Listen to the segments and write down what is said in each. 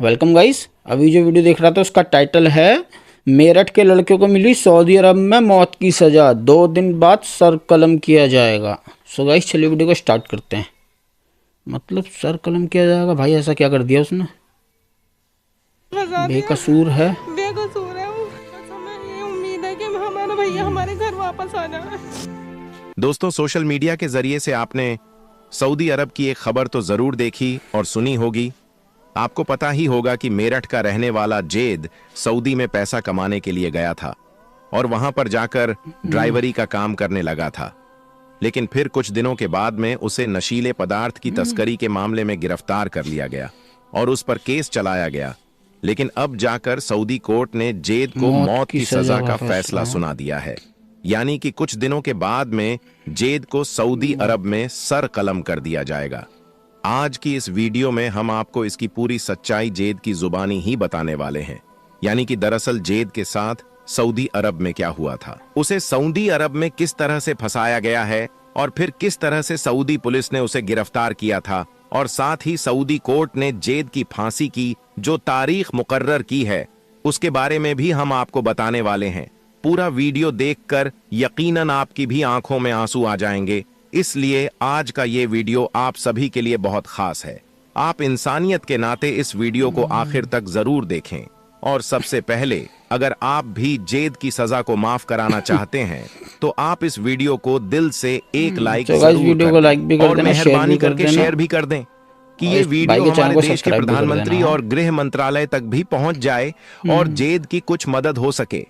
Welcome guys. अभी जो video देख रहा था उसका टाइटल है मेरठ के लड़के को मिली सऊदी अरब में मौत की सज़ा, 2 दिन बाद सर कलम किया जाएगा। सो गाइस चलिए वीडियो को स्टार्ट करते हैं। मतलब सर कलम किया जाएगा? भाई ऐसा क्या कर दिया उसने? फंसा दिया। बेकसूर है। बेकसूर है वो। बस हमें ये उम्मीद है कि हमारा भैया हमारे घर वापस आ जाए। दोस्तों, सोशल मीडिया के जरिए से आपने सऊदी अरब की एक खबर तो जरूर देखी और सुनी होगी। आपको पता ही होगा कि मेरठ का रहने वाला जेद सऊदी में पैसा कमाने के लिए गया था और वहां पर जाकर ड्राइवरी का काम करने लगा था। लेकिन फिर कुछ दिनों के बाद में उसे नशीले पदार्थ की तस्करी के मामले में गिरफ्तार कर लिया गया और उस पर केस चलाया गया। लेकिन अब जाकर सऊदी कोर्ट ने जेद को मौत की सजा का फैसला सुना दिया है। यानी कि कुछ दिनों के बाद में जेद को सऊदी अरब में सर कलम कर दिया जाएगा। आज की इस वीडियो में हम आपको इसकी पूरी सच्चाई जेद की जुबानी ही बताने वाले हैं। यानी कि दरअसल जेद के साथ सऊदी अरब में क्या हुआ था, उसे सऊदी अरब में किस तरह से फंसाया गया है और फिर किस तरह से सऊदी पुलिस ने उसे गिरफ्तार किया था, और साथ ही सऊदी कोर्ट ने जेद की फांसी की जो तारीख मुकर्रर की है उसके बारे में भी हम आपको बताने वाले हैं। पूरा वीडियो देखकर यकीनन आपकी भी आंखों में आंसू आ जाएंगे। इसलिए आज का ये वीडियो आप सभी के लिए बहुत खास है। आप इंसानियत के नाते इस वीडियो को आखिर तक जरूर देखें। और सबसे पहले, अगर आप भी जेद की सजा को माफ कराना चाहते हैं तो आप इस वीडियो को दिल से एक लाइक तो गाइस वीडियो को लाइक भी कर और देना, शेयर मेहरबानी भी कर करके देना शेयर भी कर दें कि और ये इस भाई वीडियो के चैनल हमारे को देश के सब्सक्राइब भी कर प्रधानमंत्री देना। और गृह मंत्रालय तक भी पहुंच जाए और जेद की कुछ मदद हो सके।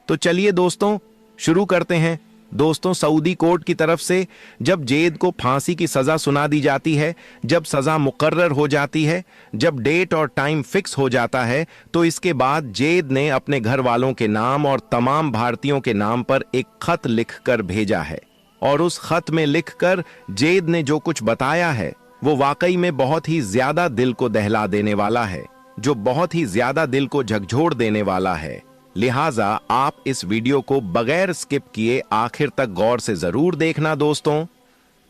तो चलिए दोस्तों शुरू करते हैं। दोस्तों, सऊदी कोर्ट की तरफ से जब जेद को फांसी की सजा सुना दी जाती है, जब सजा मुकर्रर हो जाती है, जब डेट और टाइम फिक्स हो जाता है, तो इसके बाद जेद ने अपने घर वालों के नाम और तमाम भारतीयों के नाम पर एक खत लिखकर भेजा है। और उस खत में लिखकर जेद ने जो कुछ बताया है वो वाकई में बहुत ही ज्यादा दिल को दहला देने वाला है, जो बहुत ही ज्यादा दिल को झकझोर देने वाला है। लिहाजा आप इस वीडियो को बगैर स्किप किए आखिर तक गौर से जरूर देखना। दोस्तों,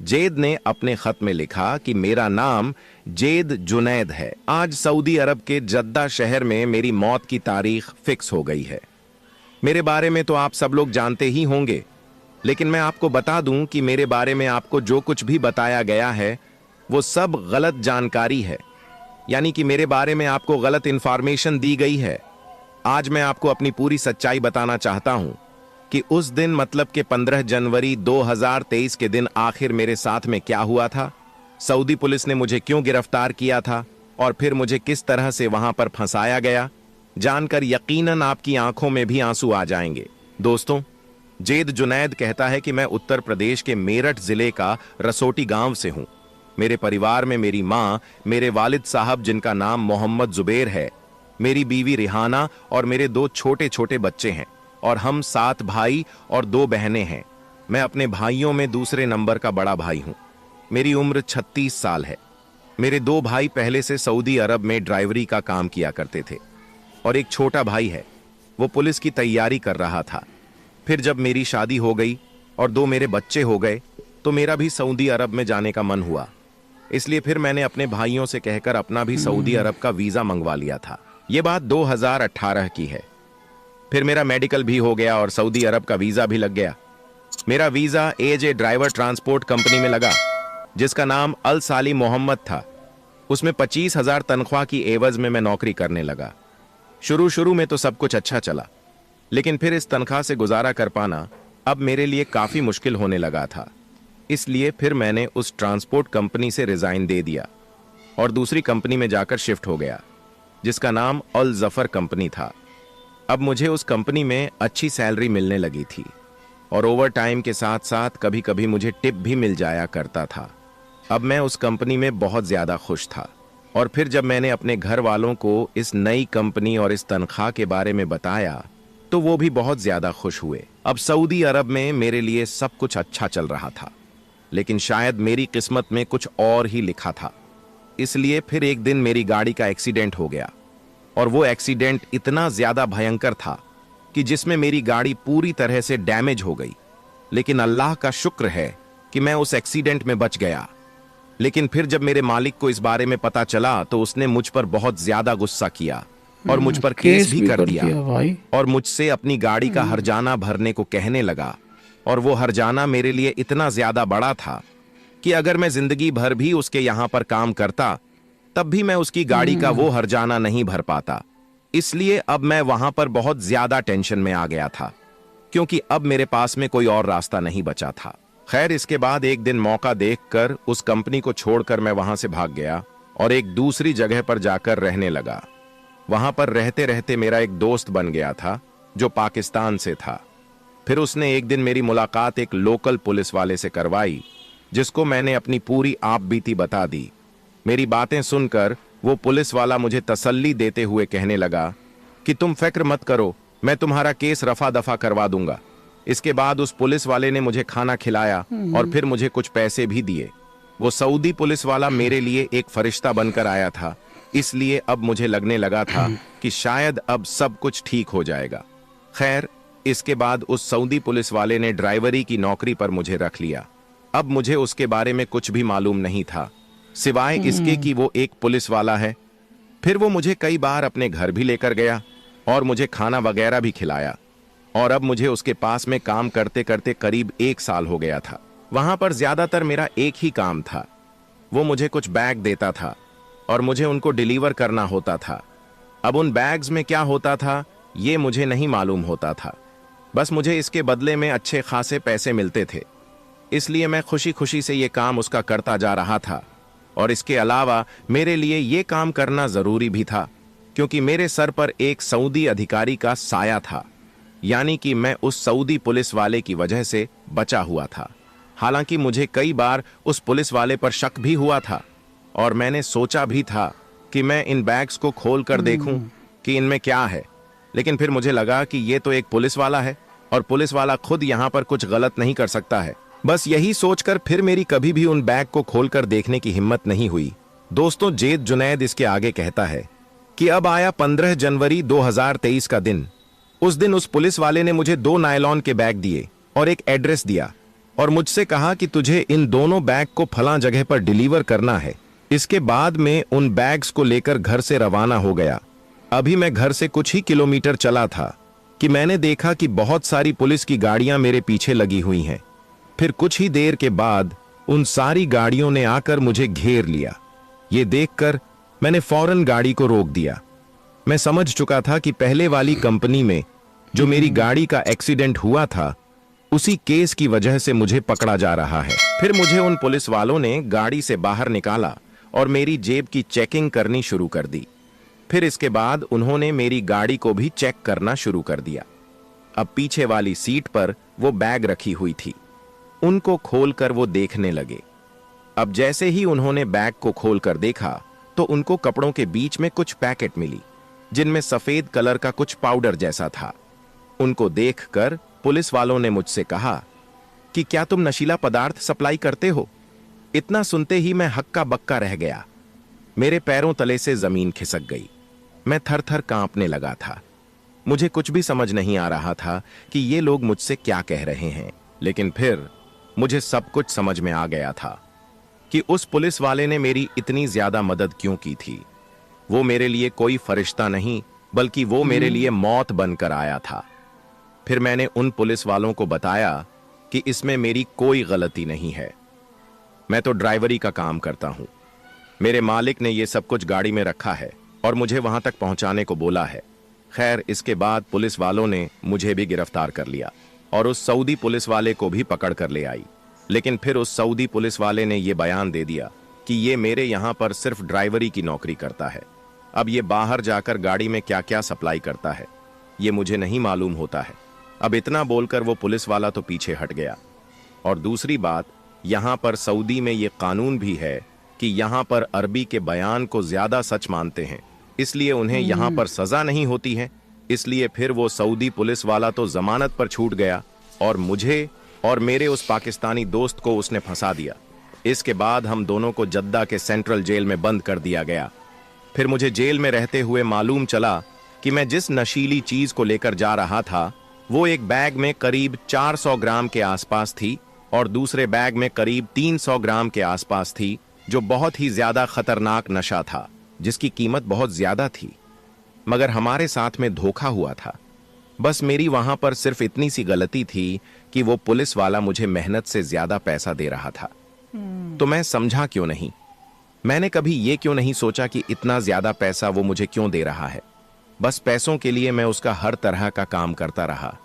जेद ने अपने खत में लिखा कि मेरा नाम जेद जुनैद है। आज सऊदी अरब के जद्दा शहर में मेरी मौत की तारीख फिक्स हो गई है। मेरे बारे में तो आप सब लोग जानते ही होंगे, लेकिन मैं आपको बता दूं कि मेरे बारे में आपको जो कुछ भी बताया गया है वो सब गलत जानकारी है। यानी कि मेरे बारे में आपको गलत इंफॉर्मेशन दी गई है। आज मैं आपको अपनी पूरी सच्चाई बताना चाहता हूं कि उस दिन मतलब कि 15 जनवरी 2023 के दिन आखिर मेरे साथ में क्या हुआ था, सऊदी पुलिस ने मुझे क्यों गिरफ्तार किया था और फिर मुझे किस तरह से वहां पर फंसाया गया। जानकर यकीनन आपकी आंखों में भी आंसू आ जाएंगे। दोस्तों, जेद जुनैद कहता है कि मैं उत्तर प्रदेश के मेरठ जिले का रसोटी गांव से हूं। मेरे परिवार में मेरी मां, मेरे वालिद साहब जिनका नाम मोहम्मद जुबैर है, मेरी बीवी रिहाना और मेरे 2 छोटे छोटे बच्चे हैं, और हम 7 भाई और 2 बहनें हैं। मैं अपने भाइयों में दूसरे नंबर का बड़ा भाई हूं। मेरी उम्र 36 साल है। मेरे 2 भाई पहले से सऊदी अरब में ड्राइवरी का काम किया करते थे और एक छोटा भाई है, वो पुलिस की तैयारी कर रहा था। फिर जब मेरी शादी हो गई और 2 मेरे बच्चे हो गए तो मेरा भी सऊदी अरब में जाने का मन हुआ। इसलिए फिर मैंने अपने भाइयों से कहकर अपना भी सऊदी अरब का वीजा मंगवा लिया था। ये बात 2018 की है। फिर मेरा मेडिकल भी हो गया और सऊदी अरब का वीजा भी लग गया। मेरा वीजा एजे ड्राइवर ट्रांसपोर्ट कंपनी में लगा जिसका नाम अल साली मोहम्मद था। उसमें 25,000 तनख्वाह की एवज में मैं नौकरी करने लगा। शुरू शुरू में तो सब कुछ अच्छा चला, लेकिन फिर इस तनख्वाह से गुजारा कर पाना अब मेरे लिए काफी मुश्किल होने लगा था। इसलिए फिर मैंने उस ट्रांसपोर्ट कंपनी से रिजाइन दे दिया और दूसरी कंपनी में जाकर शिफ्ट हो गया जिसका नाम अल जफर कंपनी था। अब मुझे उस कंपनी में अच्छी सैलरी मिलने लगी थी और ओवर टाइम के साथ साथ कभी कभी मुझे टिप भी मिल जाया करता था। अब मैं उस कंपनी में बहुत ज्यादा खुश था। और फिर जब मैंने अपने घर वालों को इस नई कंपनी और इस तनख्वाह के बारे में बताया तो वो भी बहुत ज्यादा खुश हुए। अब सऊदी अरब में मेरे लिए सब कुछ अच्छा चल रहा था, लेकिन शायद मेरी किस्मत में कुछ और ही लिखा था। इसलिए फिर एक दिन मेरी गाड़ी का एक्सीडेंट हो गया और वो एक्सीडेंट इतना ज्यादा भयंकर था कि जिसमें मेरी गाड़ी पूरी तरह से डैमेज हो गई। लेकिन अल्लाह का शुक्र है कि मैं उस एक्सीडेंट में बच गया। लेकिन फिर जब मेरे मालिक को इस बारे में पता चला तो उसने मुझ पर बहुत ज्यादा गुस्सा किया और मुझ पर केस भी कर दिया भाई। और मुझसे अपनी गाड़ी का हर्जाना भरने को कहने लगा। और वो हर्जाना मेरे लिए इतना ज्यादा बड़ा था कि अगर मैं जिंदगी भर भी उसके यहां पर काम करता तब भी मैं उसकी गाड़ी का वो हर्जाना नहीं भर पाता। इसलिए अब मैं वहां पर बहुत ज्यादा टेंशन में आ गया था, क्योंकि अब मेरे पास में कोई और रास्ता नहीं बचा था। खैर, इसके बाद एक दिन मौका देखकर उस कंपनी को छोड़कर मैं वहां से भाग गया और एक दूसरी जगह पर जाकर रहने लगा। वहां पर रहते रहते मेरा एक दोस्त बन गया था जो पाकिस्तान से था। फिर उसने एक दिन मेरी मुलाकात एक लोकल पुलिस वाले से करवाई, जिसको मैंने अपनी पूरी आपबीती बता दी। मेरी बातें सुनकर वो पुलिस वाला मुझे तसल्ली देते हुए कहने लगा कि तुम फिक्र मत करो, मैं तुम्हारा केस रफा दफा करवा दूंगा। इसके बाद उस पुलिस वाले ने मुझे खाना खिलाया और फिर मुझे कुछ पैसे भी दिए। वो सऊदी पुलिस वाला मेरे लिए एक फरिश्ता बनकर आया था, इसलिए अब मुझे लगने लगा था कि शायद अब सब कुछ ठीक हो जाएगा। खैर, इसके बाद उस सऊदी पुलिस वाले ने ड्राइवरी की नौकरी पर मुझे रख लिया। अब मुझे उसके बारे में कुछ भी मालूम नहीं था, सिवाय इसके कि वो एक पुलिस वाला है। फिर वो मुझे कई बार अपने घर भी लेकर गया और मुझे खाना वगैरह भी खिलाया। और अब मुझे उसके पास में काम करते करते करीब 1 साल हो गया था। वहां पर ज्यादातर मेरा एक ही काम था, वो मुझे कुछ बैग देता था और मुझे उनको डिलीवर करना होता था। अब उन बैग्स में क्या होता था ये मुझे नहीं मालूम होता था, बस मुझे इसके बदले में अच्छे खासे पैसे मिलते थे, इसलिए मैं खुशी खुशी से ये काम उसका करता जा रहा था। और इसके अलावा मेरे लिए ये काम करना जरूरी भी था, क्योंकि मेरे सर पर एक सऊदी अधिकारी का साया था, यानी कि मैं उस सऊदी पुलिस वाले की वजह से बचा हुआ था। हालांकि मुझे कई बार उस पुलिस वाले पर शक भी हुआ था और मैंने सोचा भी था कि मैं इन बैग्स को खोल कर देखूं कि इनमें क्या है, लेकिन फिर मुझे लगा कि ये तो एक पुलिस वाला है और पुलिस वाला खुद यहां पर कुछ गलत नहीं कर सकता है। बस यही सोचकर फिर मेरी कभी भी उन बैग को खोलकर देखने की हिम्मत नहीं हुई। दोस्तों, जेद जुनैद इसके आगे कहता है कि अब आया 15 जनवरी 2023 का दिन। उस दिन उस पुलिस वाले ने मुझे 2 नायलॉन के बैग दिए और एक एड्रेस दिया और मुझसे कहा कि तुझे इन दोनों बैग को फलां जगह पर डिलीवर करना है। इसके बाद में उन बैग्स को लेकर घर से रवाना हो गया। अभी मैं घर से कुछ ही किलोमीटर चला था कि मैंने देखा कि बहुत सारी पुलिस की गाड़ियां मेरे पीछे लगी हुई हैं। फिर कुछ ही देर के बाद उन सारी गाड़ियों ने आकर मुझे घेर लिया। ये देखकर मैंने फौरन गाड़ी को रोक दिया। मैं समझ चुका था कि पहले वाली कंपनी में जो मेरी गाड़ी का एक्सीडेंट हुआ था, उसी केस की वजह से मुझे पकड़ा जा रहा है। फिर मुझे उन पुलिस वालों ने गाड़ी से बाहर निकाला और मेरी जेब की चेकिंग करनी शुरू कर दी। फिर इसके बाद उन्होंने मेरी गाड़ी को भी चेक करना शुरू कर दिया। अब पीछे वाली सीट पर वो बैग रखी हुई थी, उनको खोलकर वो देखने लगे। अब जैसे ही उन्होंने बैग को खोलकर देखा तो उनको कपड़ों के बीच में कुछ पैकेट मिली, जिनमें सफेद कलर का कुछ पाउडर जैसा था। उनको देखकर पुलिस वालों ने मुझसे कहा कि क्या तुम नशीला पदार्थ सप्लाई करते हो? इतना सुनते ही मैं हक्का बक्का रह गया। मेरे पैरों तले से जमीन खिसक गई। मैं थर थर कांपने लगा था। मुझे कुछ भी समझ नहीं आ रहा था कि ये लोग मुझसे क्या कह रहे हैं, लेकिन फिर मुझे सब कुछ समझ में आ गया था कि उस पुलिस वाले ने मेरी इतनी ज्यादा मदद क्यों की थी। वो मेरे लिए कोई फरिश्ता नहीं, बल्कि वो मेरे लिए मौत बनकर आया था। फिर मैंने उन पुलिस वालों को बताया कि इसमें मेरी कोई गलती नहीं है, मैं तो ड्राइवरी का काम करता हूं। मेरे मालिक ने ये सब कुछ गाड़ी में रखा है और मुझे वहां तक पहुंचाने को बोला है। खैर, इसके बाद पुलिस वालों ने मुझे भी गिरफ्तार कर लिया और उस सऊदी पुलिस वाले को भी पकड़ कर ले आई। लेकिन फिर उस सऊदी पुलिस वाले ने यह बयान दे दिया कि ये मेरे यहां पर सिर्फ ड्राइवरी की नौकरी करता है। अब ये बाहर जाकर गाड़ी में क्या क्या सप्लाई करता है ये मुझे नहीं मालूम होता है। अब इतना बोलकर वो पुलिस वाला तो पीछे हट गया। और दूसरी बात, यहां पर सऊदी में ये कानून भी है कि यहां पर अरबी के बयान को ज्यादा सच मानते हैं, इसलिए उन्हें यहां पर सजा नहीं होती है। इसलिए फिर वो सऊदी पुलिस वाला तो जमानत पर छूट गया और मुझे और मेरे उस पाकिस्तानी दोस्त को उसने फंसा दिया। इसके बाद हम दोनों को जद्दा के सेंट्रल जेल में बंद कर दिया गया। फिर मुझे जेल में रहते हुए मालूम चला कि मैं जिस नशीली चीज को लेकर जा रहा था वो एक बैग में करीब 400 ग्राम के आसपास थी और दूसरे बैग में करीब 300 ग्राम के आसपास थी जो बहुत ही ज्यादा खतरनाक नशा था, जिसकी कीमत बहुत ज्यादा थी। मगर हमारे साथ में धोखा हुआ था। बस मेरी वहां पर सिर्फ इतनी सी गलती थी कि वो पुलिस वाला मुझे मेहनत से ज्यादा पैसा दे रहा था। तो मैं समझा क्यों नहीं। मैंने कभी ये क्यों नहीं सोचा कि इतना ज्यादा पैसा वो मुझे क्यों दे रहा है। बस पैसों के लिए मैं उसका हर तरह का काम करता रहा।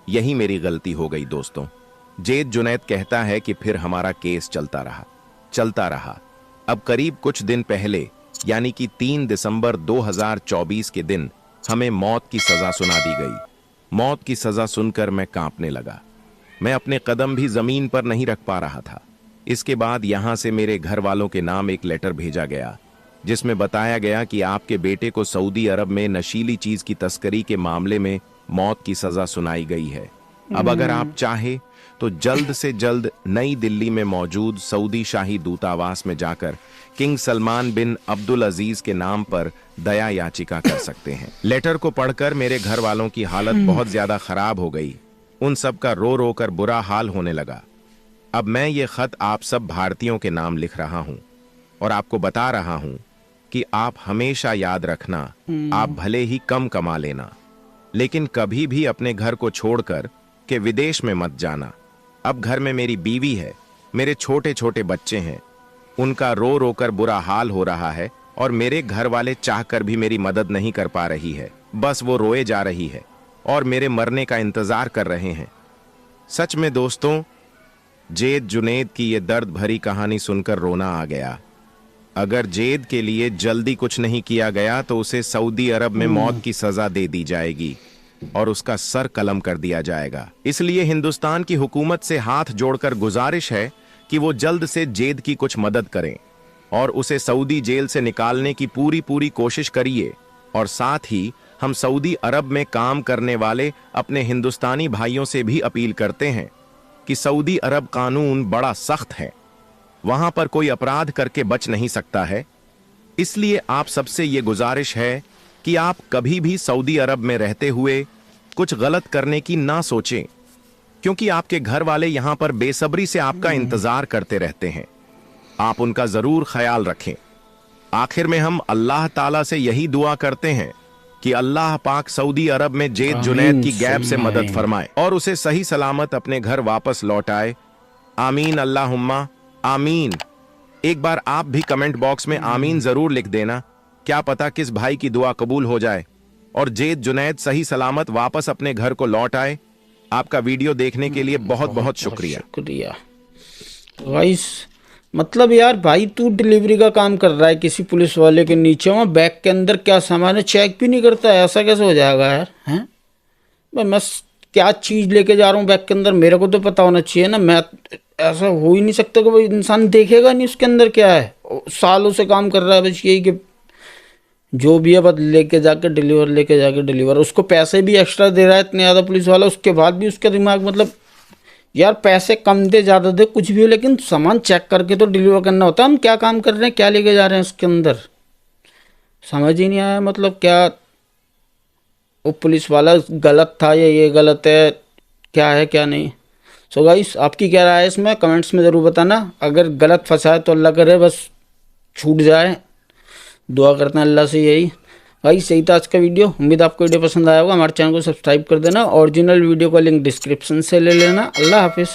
यही मेरी गलती हो गई दोस्तों। जेद जुनैद कहता है कि फिर हमारा केस चलता रहा। अब करीब कुछ दिन पहले, यानी कि 3 दिसंबर 2024 के दिन हमें मौत की सजा सुना दी गई। मौत की सजा सुनकर मैं कांपने लगा। मैं अपने कदम भी जमीन पर नहीं रख पा रहा था। इसके बाद यहां से मेरे घर वालों के नाम एक लेटर भेजा गया, जिसमें बताया गया कि आपके बेटे को सऊदी अरब में नशीली चीज की तस्करी के मामले में मौत की सजा सुनाई गई है। अब अगर आप चाहे तो जल्द से जल्द नई दिल्ली में मौजूद सऊदी शाही दूतावास में जाकर किंग सलमान बिन अब्दुल अजीज के नाम पर दया याचिका कर सकते हैं। लेटर को पढ़कर मेरे घर वालों की हालत बहुत ज्यादा खराब हो गई। उन सब का रो रो कर बुरा हाल होने लगा। अब मैं ये खत आप सब भारतीयों के नाम लिख रहा हूं और आपको बता रहा हूं कि आप हमेशा याद रखना, आप भले ही कम कमा लेना, लेकिन कभी भी अपने घर को छोड़कर के विदेश में मत जाना। अब घर में मेरी बीवी है, मेरे छोटे छोटे बच्चे हैं, उनका रो रो कर बुरा हाल हो रहा है और मेरे घर वाले चाहकर भी मेरी मदद नहीं कर पा रही है। बस वो रोए जा रही है और मेरे मरने का इंतजार कर रहे हैं। सच में दोस्तों, जेद जुनैद की ये दर्द भरी कहानी सुनकर रोना आ गया। अगर जेद के लिए जल्दी कुछ नहीं किया गया तो उसे सऊदी अरब में मौत की सजा दे दी जाएगी और उसका सर कलम कर दिया जाएगा। इसलिए हिंदुस्तान की हुकूमत से हाथ जोड़कर गुजारिश है कि वो जल्द से जेद की कुछ मदद करें और उसे सऊदी जेल से निकालने की पूरी कोशिश करिए। और साथ ही हम सऊदी अरब में काम करने वाले अपने हिंदुस्तानी भाइयों से भी अपील करते हैं कि सऊदी अरब कानून बड़ा सख्त है, वहां पर कोई अपराध करके बच नहीं सकता है। इसलिए आप सबसे ये गुजारिश है कि आप कभी भी सऊदी अरब में रहते हुए कुछ गलत करने की ना सोचें, क्योंकि आपके घर वाले यहां पर बेसब्री से आपका इंतजार करते रहते हैं। आप उनका जरूर ख्याल रखें। आखिर में हम अल्लाह ताला से यही दुआ करते हैं कि अल्लाह पाक सऊदी अरब में जेद जुनैद की गैब से मदद फरमाए और उसे सही सलामत अपने घर वापस लौटाए। आमीन अल्लाहुम्मा आमीन। एक बार आप भी कमेंट बॉक्स में आमीन जरूर लिख देना। क्या पता किस भाई की दुआ कबूल हो जाए और जेद जुनैद सही सलामत वापस अपने घर को लौट आए। आपका वीडियो देखने के लिए बहुत बहुत शुक्रिया। गाइस, मतलब यार भाई, तू डिलीवरी का काम कर रहा है किसी पुलिस वाले के नीचे, वहाँ बैग के अंदर क्या सामान है चेक भी नहीं करता है। ऐसा कैसे हो जाएगा यार? हैं भाई, मैं क्या चीज़ लेके जा रहा हूँ बैग के अंदर, मेरे को तो पता होना चाहिए ना। मैं ऐसा हो ही नहीं सकता कि भाई इंसान देखेगा नहीं उसके अंदर क्या है। सालों से काम कर रहा है बस यही कि जो भी है बस लेके जाके डिलीवर। उसको पैसे भी एक्स्ट्रा दे रहा है इतने ज़्यादा पुलिस वाला, उसके बाद भी उसका दिमाग, मतलब यार पैसे कम दे ज़्यादा दे कुछ भी हो, लेकिन सामान चेक करके तो डिलीवर करना होता है। हम क्या काम कर रहे हैं, क्या लेके जा रहे हैं उसके अंदर, समझ ही नहीं आया। मतलब क्या वो पुलिस वाला गलत था या ये गलत है, क्या है क्या नहीं। सो गाइस, आपकी क्या राय है इसमें, कमेंट्स में ज़रूर बताना। अगर गलत फंसा है तो अल्लाह करे बस छूट जाए, दुआ करते हैं अल्लाह से यही। भाई सही था आज का वीडियो। उम्मीद आपको वीडियो पसंद आया होगा। हमारे चैनल को सब्सक्राइब कर देना। ओरिजिनल वीडियो का लिंक डिस्क्रिप्शन से ले लेना। अल्लाह हाफिज़।